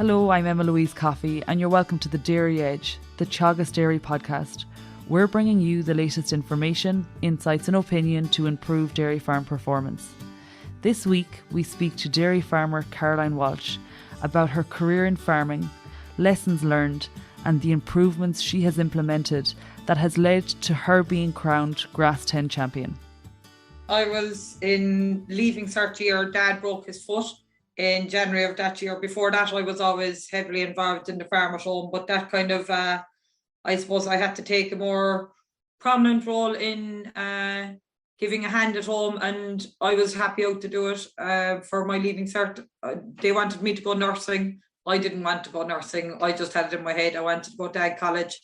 Hello, I'm Emma-Louise Coffey, and you're welcome to The Dairy Edge, the Teagasc Dairy podcast. We're bringing you the latest information, insights and opinion to improve dairy farm performance. This week, we speak to dairy farmer Caroline Walsh about her career in farming, lessons learned, and the improvements she has implemented that has led to her being crowned Grass 10 champion. I was in leaving cert year. Dad broke his foot in January of that year. Before that, I was always heavily involved in the farm at home, but that kind of, I suppose I had to take a more prominent role in giving a hand at home, and I was happy out to do it for my leaving cert. They wanted me to go nursing. I didn't want to go nursing. I just had it in my head. I wanted to go to ag college.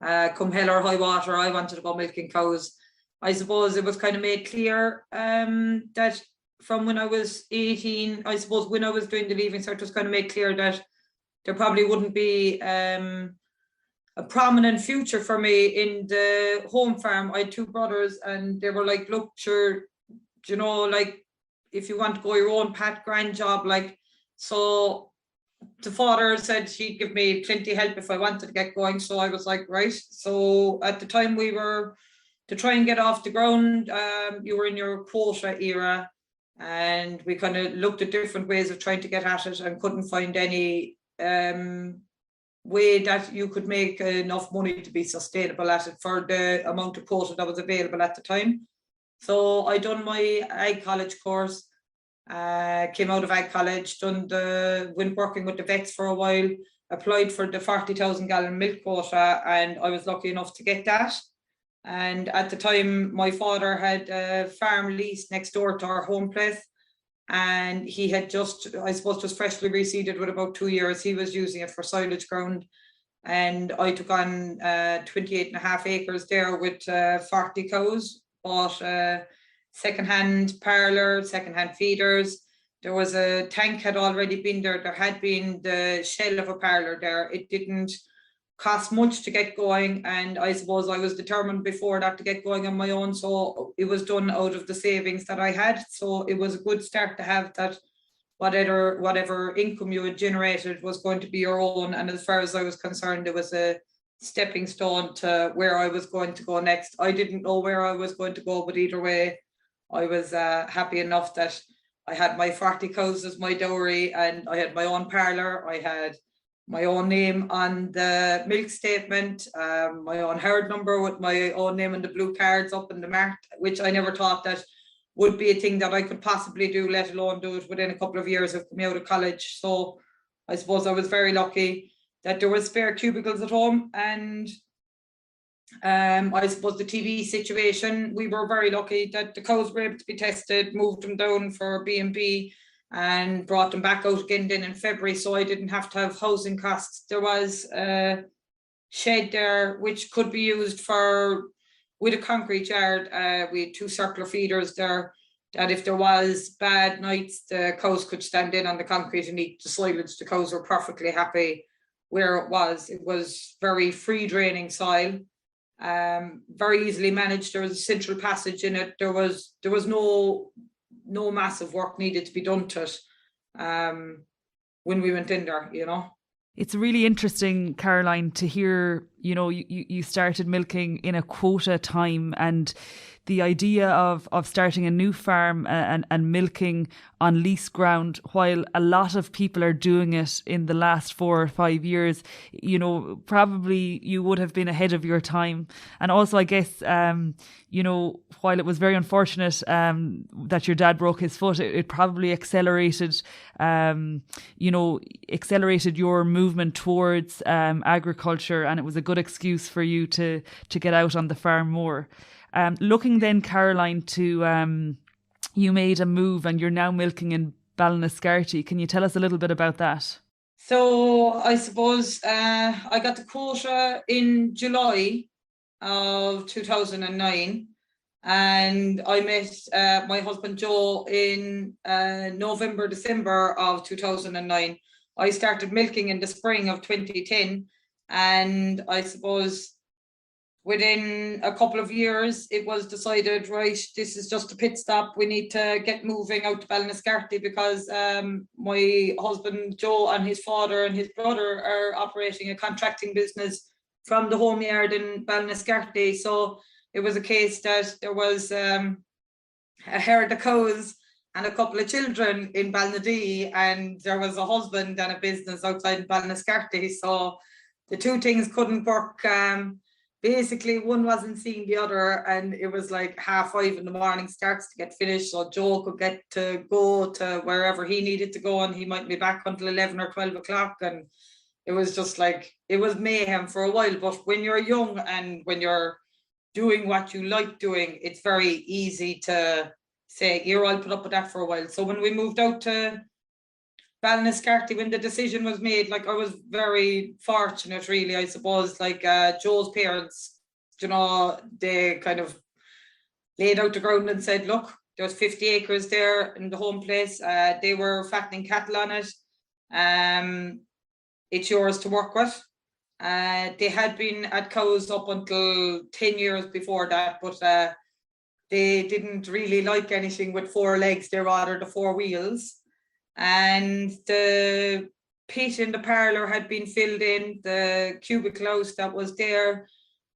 Come hell or high water, I wanted to go milking cows. I suppose it was kind of made clear that from when I was 18, I suppose when I was doing the leaving cert, it was kind of made clear that there probably wouldn't be a prominent future for me in the home farm. I had two brothers and they were like, look, sure, you know, like if you want to go your own pat grand job, like, so the father said she'd give me plenty of help if I wanted to get going. So I was like, right. So at the time we were to try and get off the ground, you were in your quota era, and we kind of looked at different ways of trying to get at it and couldn't find any way that you could make enough money to be sustainable at it for the amount of quota that was available at the time. So I done my ag college course, came out of ag college, went working with the vets for a while, applied for the 40,000 gallon milk quota, and I was lucky enough to get that. And at the time, my father had a farm leased next door to our home place. And he had just freshly reseeded with about 2 years. He was using it for silage ground. And I took on 28 and a half acres there with 40 cows, bought second-hand parlour, second-hand feeders. There was a tank had already been there. There had been the shell of a parlour there. It didn't cost much to get going, and I suppose I was determined before that to get going on my own, so it was done out of the savings that I had. So it was a good start to have that whatever income you had generated was going to be your own, and as far as I was concerned, it was a stepping stone to where I was going to go next. I didn't know where I was going to go, but either way I was happy enough that I had my 40 cows as my dowry, and I had my own parlour, I had my own name on the milk statement, my own herd number with my own name on the blue cards up in the mark, which I never thought that would be a thing that I could possibly do, let alone do it within a couple of years of coming out of college. So I suppose I was very lucky that there were spare cubicles at home, and I suppose the TV situation, we were very lucky that the cows were able to be tested, moved them down for B&B, and brought them back out again then in February, so I didn't have to have housing costs. There was a shed there which could be used with a concrete yard. We had two circular feeders there that if there was bad nights, the cows could stand in on the concrete and eat the silage. The cows were perfectly happy where it was. It was very free draining soil, very easily managed. There was a central passage in it. There was no massive work needed to be done to it when we went in there, you know. It's really interesting, Caroline, to hear, you know, you started milking in a quota time, and the idea of starting a new farm and milking on leased ground, while a lot of people are doing it in the last 4 or 5 years, you know, probably you would have been ahead of your time. And also, I guess, you know, while it was very unfortunate that your dad broke his foot, it probably accelerated your movement towards agriculture, and it was a good excuse for you to get out on the farm more. Looking then, Caroline, to you made a move and you're now milking in Ballinascarty. Can you tell us a little bit about that? So I suppose I got the quota in July of 2009, and I met my husband Joe in November, December of 2009. I started milking in the spring of 2010, and I suppose within a couple of years, it was decided, right, this is just a pit stop. We need to get moving out to Ballinascarty because my husband Joe and his father and his brother are operating a contracting business from the home yard in Ballinascarty. So it was a case that there was a herd of cows and a couple of children in Ballinadee, and there was a husband and a business outside Ballinascarty. So the two things couldn't work. Basically, one wasn't seeing the other, and it was like 5:30 in the morning starts to get finished, so Joe could get to go to wherever he needed to go, and he might be back until 11 or 12 o'clock. And it was just like, it was mayhem for a while. But when you're young and when you're doing what you like doing, it's very easy to say, here, I'll put up with that for a while. So when we moved out to Ballinascarty, when the decision was made, like, I was very fortunate, really, I suppose. Like, Joe's parents, you know, they kind of laid out the ground and said, look, there's 50 acres there in the home place. They were fattening cattle on it. It's yours to work with. They had been at cows up until 10 years before that, but they didn't really like anything with 4 legs. They rather the 4 wheels. And the pit in the parlour had been filled in, the cubicle house that was there.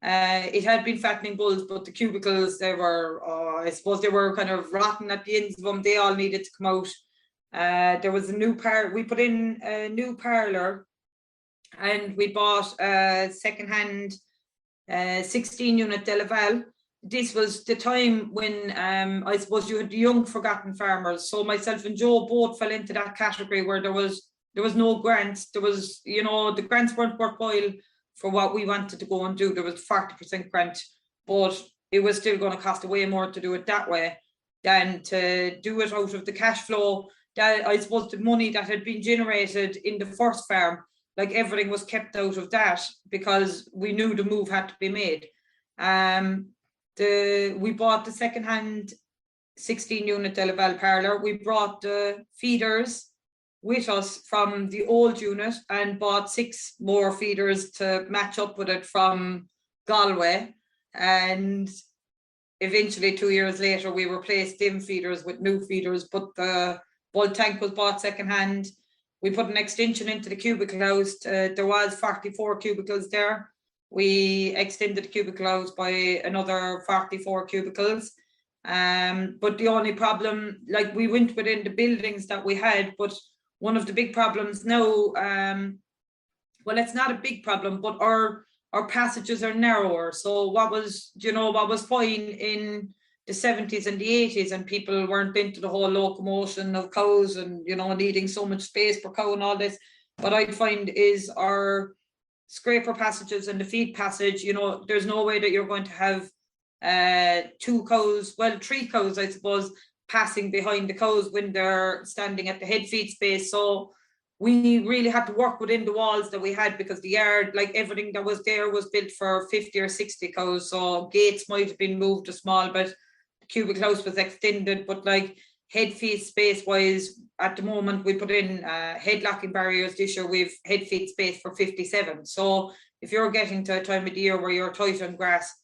It had been fattening bulls, but the cubicles, they were, I suppose they were kind of rotten at the ends of them. They all needed to come out. There was a new we put in a new parlour, and we bought a second-hand 16-unit Delaval. This was the time when I suppose you had the young forgotten farmers. So myself and Joe both fell into that category where there was no grants. There was, you know, the grants weren't worthwhile for what we wanted to go and do. There was 40% grant, but it was still going to cost way more to do it that way than to do it out of the cash flow. That, I suppose, the money that had been generated in the first farm, like, everything was kept out of that because we knew the move had to be made. We bought the second-hand 16-unit Delaval parlour. We brought the feeders with us from the old unit and bought 6 more feeders to match up with it from Galway. And eventually, 2 years later, we replaced them feeders with new feeders, but the bulk tank was bought second-hand. We put an extension into the cubicle house. There was 44 cubicles there. We extended the cubicle house by another 44 cubicles. But the only problem, like, we went within the buildings that we had, but one of the big problems now, well, it's not a big problem, but our passages are narrower. So what was fine in the 70s and the 80s, and people weren't into the whole locomotion of cows and, you know, needing so much space per cow and all this. What I'd find is our scraper passages and the feed passage, you know, there's no way that you're going to have 2 cows, well, 3 cows, I suppose, passing behind the cows when they're standing at the head feed space. So we really had to work within the walls that we had, because the yard, like, everything that was there was built for 50 or 60 cows. So gates might have been moved a small bit, the cubicle house was extended, but, like, head feed space wise, at the moment we put in head locking barriers this year. We've head feed space for 57. So if you're getting to a time of the year where you're tight on grass,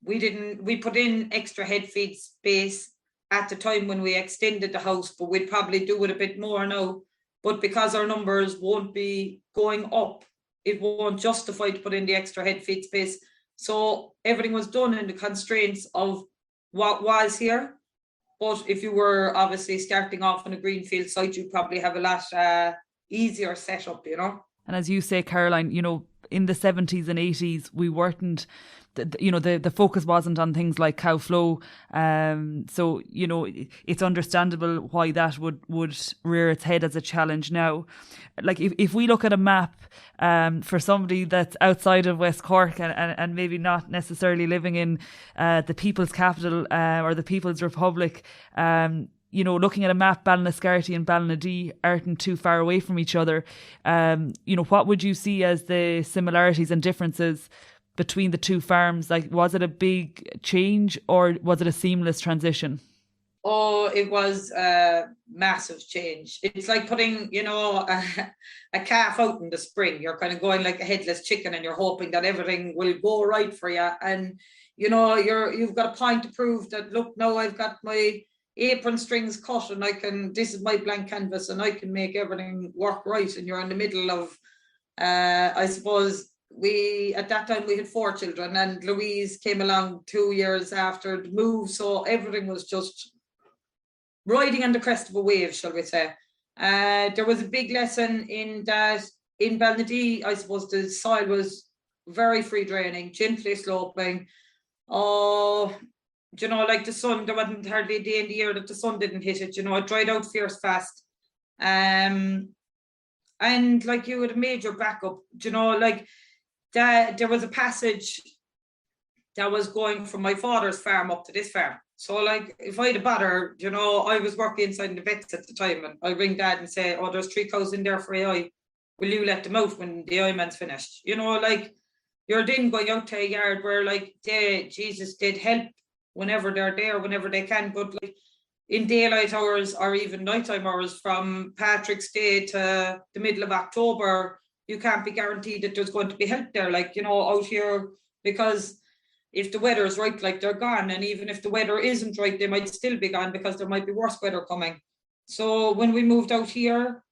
we put in extra head feed space at the time when we extended the house, but we'd probably do it a bit more now. But because our numbers won't be going up, it won't justify to put in the extra head feed space. So everything was done in the constraints of what was here. But if you were obviously starting off on a greenfield site, you'd probably have a lot easier setup, you know. And as you say, Caroline, you know, in the 70s and 80s, we weren't, the focus wasn't on things like cow flow. So, you know, it's understandable why that would rear its head as a challenge now. Like, if we look at a map for somebody that's outside of West Cork and maybe not necessarily living in the People's Capital or the People's Republic, you know, looking at a map, Ballinascarty and Ballinadee aren't too far away from each other. You know, what would you see as the similarities and differences between the two farms? Like, was it a big change or was it a seamless transition? Oh, it was a massive change. It's like putting, a calf out in the spring. You're kind of going like a headless chicken and you're hoping that everything will go right for you. And, you've got a point to prove that, look, now I've got my apron strings cut and this is my blank canvas and I can make everything work right. And you're in the middle of, I suppose, at that time we had 4 children and Louise came along 2 years after the move. So everything was just riding on the crest of a wave, shall we say. There was a big lesson in that in Balnadee, I suppose the soil was very free draining, gently sloping. Like the sun, there wasn't hardly a day in the year that the sun didn't hit it, it dried out fierce fast. And like you had a major backup, like that there was a passage that was going from my father's farm up to this farm. So like if I had a batter, I was working inside the vets at the time and I ring dad and say, oh, there's 3 cows in there for AI. Will you let them out when the AI man's finished? Like you're then going out to a yard where like they'd help whenever they're there, whenever they can. But like in daylight hours or even nighttime hours from Patrick's Day to the middle of October, you can't be guaranteed that there's going to be help there, like, out here, because if the weather is right, like they're gone. And even if the weather isn't right, they might still be gone because there might be worse weather coming. So when we moved out here,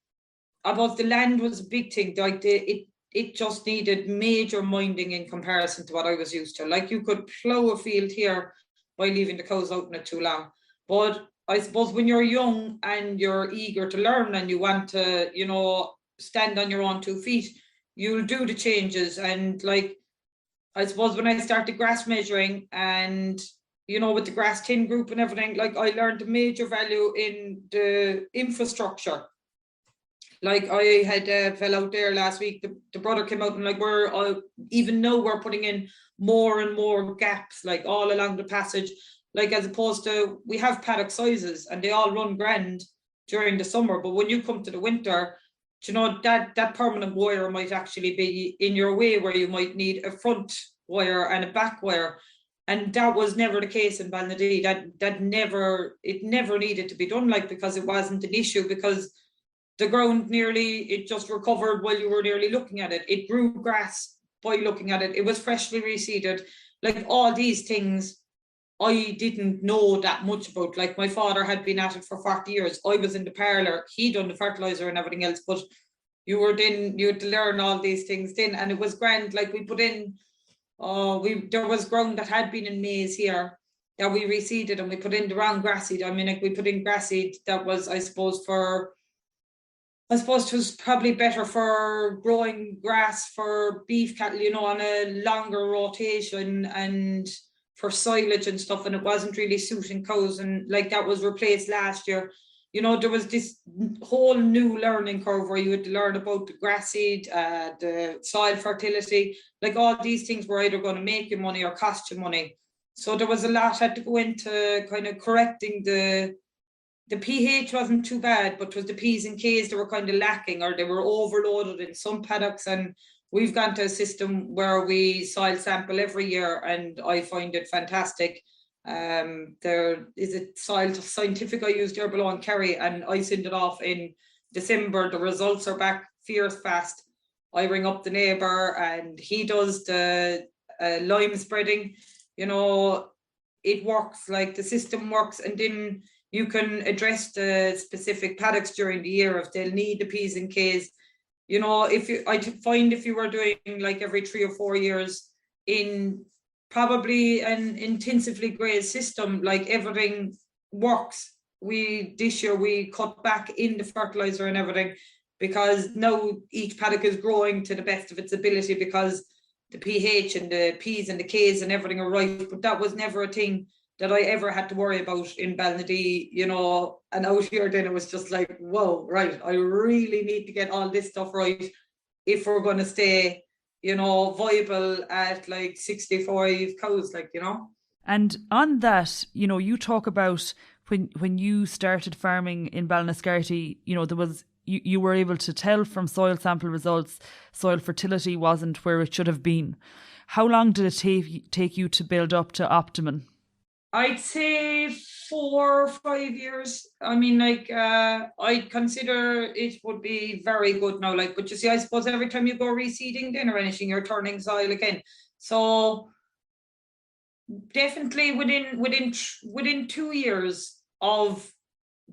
about the land was a big thing. Like it just needed major minding in comparison to what I was used to. Like you could plough a field here by leaving the cows out in it too long. But I suppose when you're young and you're eager to learn and you want to, stand on your own 2 feet, you'll do the changes. And like, I suppose when I started grass measuring and, with the grass tin group and everything, like I learned a major value in the infrastructure. Like I had a fellow out there last week, the brother came out and like even though we're putting in more and more gaps, like all along the passage, like as opposed to, we have paddock sizes and they all run grand during the summer. But when you come to the winter, that permanent wire might actually be in your way where you might need a front wire and a back wire. And that was never the case in Balnadee. It never needed to be done, like, because it wasn't an issue, because the ground it just recovered while you were nearly looking at it. It grew grass by looking at it. It was freshly reseeded. Like all these things I didn't know that much about. Like my father had been at it for 40 years. I was in the parlour. He done the fertilizer and everything else. But you had to learn all these things then. And it was grand. Like we put in, there was ground that had been in maize here that we reseeded and we put in the wrong grass seed. I mean, like we put in grass seed that was, I suppose it was probably better for growing grass for beef cattle, on a longer rotation and for silage and stuff, and it wasn't really suiting cows, and like that was replaced last year. There was this whole new learning curve where you had to learn about the grass seed, the soil fertility, like all these things were either going to make you money or cost you money. So there was a lot had to go into kind of correcting the pH wasn't too bad, but it was the P's and K's that were kind of lacking, or they were overloaded in some paddocks. And we've gone to a system where we soil sample every year, and I find it fantastic. There is a soil scientific I used here below in Kerry, and I send it off in December. The results are back fierce fast. I ring up the neighbour and he does the lime spreading. It works, like the system works, and then you can address the specific paddocks during the year if they'll need the P's and K's. I find if you were doing like every 3 or 4 years in probably an intensively grazed system, like everything works. This year we cut back in the fertilizer and everything, because now each paddock is growing to the best of its ability, because the pH and the P's and the K's and everything are right. But that was never a thing that I ever had to worry about in Balnadee, and out here then it was just like, whoa, right, I really need to get all this stuff right if we're going to stay, viable at like 65 cows, like, And on that, you talk about when you started farming in Ballinascarty, there was, you were able to tell from soil sample results, soil fertility wasn't where it should have been. How long did it take you to build up to optimum? I'd say 4 or 5 years. I mean, like, I'd consider it would be very good now. Like, but you see, I suppose every time you go reseeding then or anything, you're turning soil again. So definitely within 2 years of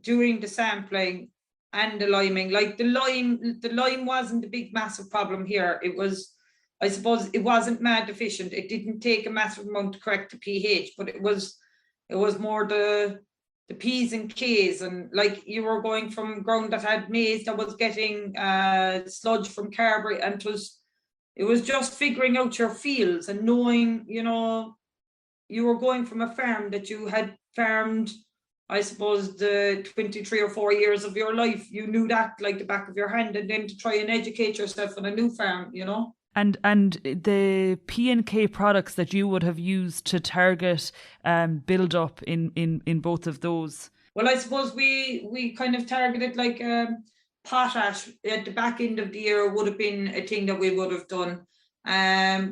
doing the sampling and the liming, like the lime wasn't a big massive problem here. It was, I suppose, it wasn't mad deficient. It didn't take a massive amount to correct the pH, but it was more the P's and K's, and like you were going from ground that had maize that was getting sludge from carberry, and it was just figuring out your fields and knowing, you were going from a farm that you had farmed, I suppose, the 23 or 4 years of your life. You knew that like the back of your hand, and then to try and educate yourself on a new farm, And the P&K products that you would have used to target build up in both of those. Well, I suppose we kind of targeted like potash at the back end of the year would have been a thing that we would have done.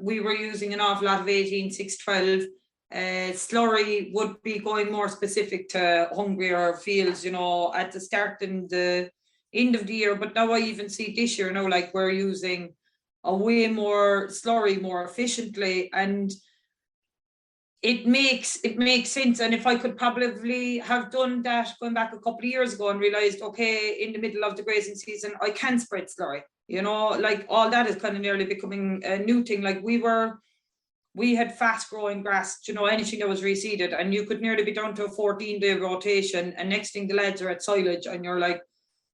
We were using an awful lot of 18-6-12. Slurry would be going more specific to hungrier fields, at the start and the end of the year. But now I even see this year, like we're using a way more slurry more efficiently, and it makes sense. And if I could probably have done that going back a couple of years ago and realized, okay, in the middle of the grazing season, I can spread slurry, like all that is kind of nearly becoming a new thing. Like we had fast growing grass, anything that was reseeded, and you could nearly be down to a 14-day rotation. And next thing the lads are at silage, and you're like,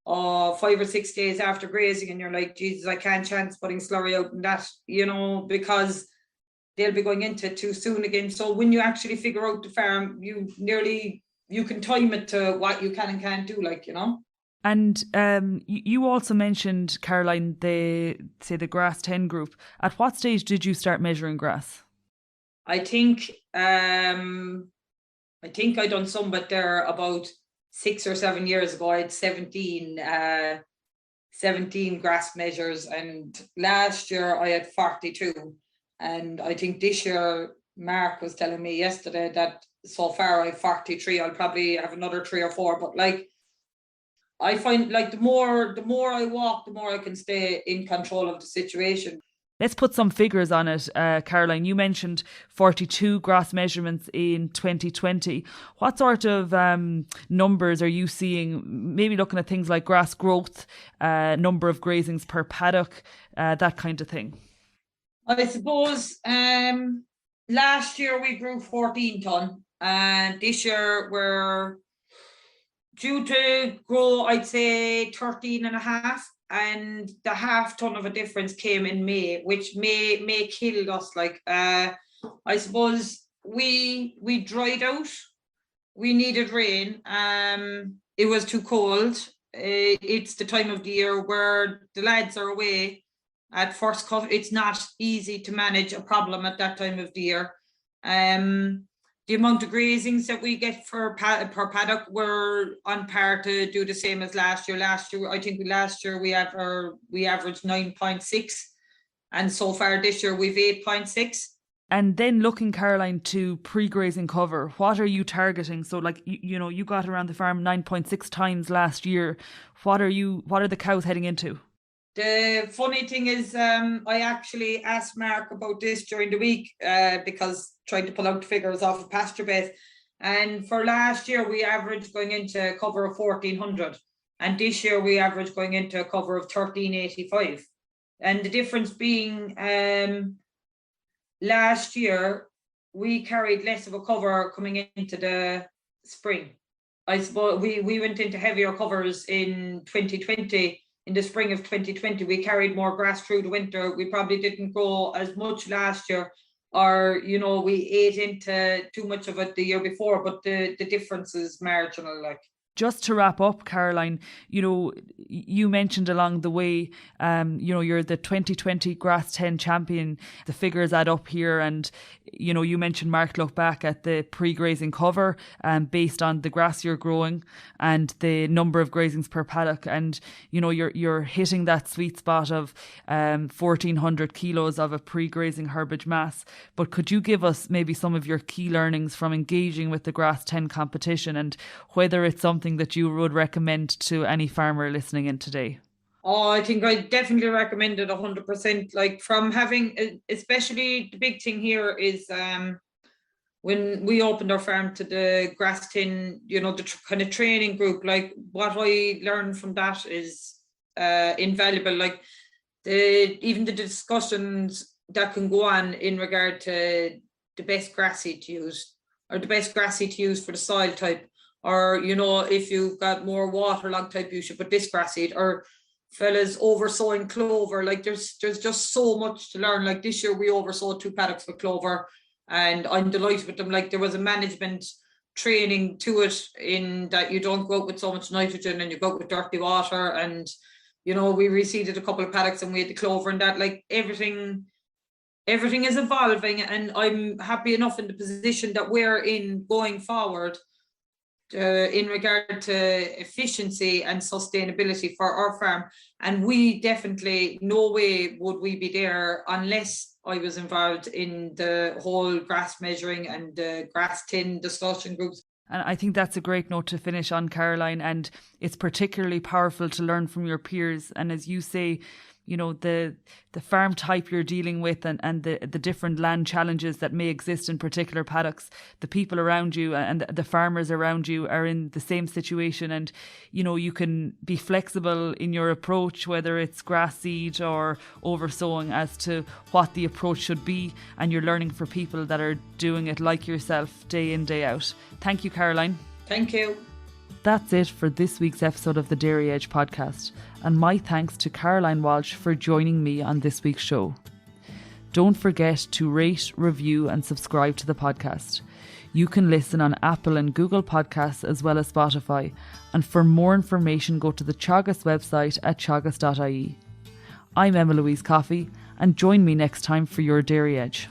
5 or 6 days after grazing, and you're like, Jesus, I can't chance putting slurry out in that, because they'll be going into it too soon again. So when you actually figure out the farm, you can time it to what you can and can't do, And you also mentioned, Caroline, the Grass 10 group. At what stage did you start measuring grass? I think I done some, but they're about 6 or 7 years ago. I had 17 grass measures, and last year I had 42. And I think this year, Mark was telling me yesterday that so far I have 43. I'll probably have another 3 or 4, but like I find like the more I walk, the more I can stay in control of the situation. Let's put some figures on it, Caroline. You mentioned 42 grass measurements in 2020. What sort of numbers are you seeing? Maybe looking at things like grass growth, number of grazings per paddock, that kind of thing. I suppose last year we grew 14 tonne, and this year we're due to grow, I'd say 13 and a half. And the half ton of a difference came in May, which May killed us. Like, I suppose we dried out. We needed rain. It was too cold. It's the time of the year where the lads are away at first cut. It's not easy to manage a problem at that time of the year. The amount of grazings that we get per paddock, we're on par to do the same as last year. I think last year we averaged 9.6, and so far this year we've 8.6. And then looking, Caroline, to pre-grazing cover, what are you targeting? So like, you got around the farm 9.6 times last year. What are the cows heading into? The funny thing is, I actually asked Mark about this during the week because trying to pull out the figures off of pasture base. And for last year, we averaged going into a cover of 1,400. And this year, we averaged going into a cover of 1,385. And the difference being last year, we carried less of a cover coming into the spring. I suppose we went into heavier covers in 2020. In the spring of 2020, we carried more grass through the winter. We probably didn't grow as much last year, or, we ate into too much of it the year before, but the difference is marginal. Like, Just to wrap up, Caroline, you mentioned along the way, you're the 2020 Grass 10 champion. The figures add up here. And, you mentioned Mark looked back at the pre-grazing cover based on the grass you're growing and the number of grazings per paddock. And, you're hitting that sweet spot of 1,400 kilos of a pre-grazing herbage mass. But could you give us maybe some of your key learnings from engaging with the Grass 10 competition and whether it's something that you would recommend to any farmer listening in today? Oh, I think I definitely recommend it 100%. Like from having, especially the big thing here is when we opened our farm to the Grass 10, the kind of training group, like what I learned from that is invaluable. Like even the discussions that can go on in regard to the best grass seed to use or the best grass seed to use for the soil type. Or, if you've got more waterlogged type, you should put this grass seed. Or fellas oversowing clover. Like there's just so much to learn. Like this year we oversowed 2 paddocks with clover, and I'm delighted with them. Like there was a management training to it in that you don't go out with so much nitrogen and you go out with dirty water. And we reseeded a couple of paddocks and we had the clover and that. Like everything is evolving, and I'm happy enough in the position that we're in going forward. In regard to efficiency and sustainability for our farm. And we definitely, no way would we be there unless I was involved in the whole grass measuring and the Grass 10 discussion groups. And I think that's a great note to finish on, Caroline. And it's particularly powerful to learn from your peers. And as you say, the farm type you're dealing with and the different land challenges that may exist in particular paddocks, the people around you and the farmers around you are in the same situation. And, you can be flexible in your approach, whether it's grass seed or oversowing, as to what the approach should be. And you're learning for people that are doing it like yourself day in, day out. Thank you, Caroline. Thank you. That's it for this week's episode of the Dairy Edge podcast, and my thanks to Caroline Walsh for joining me on this week's show. Don't forget to rate, review and subscribe to the podcast. You can listen on Apple and Google Podcasts as well as Spotify, and for more information go to the Teagasc website at teagasc.ie. I'm Emma-Louise Coffey, and join me next time for your Dairy Edge.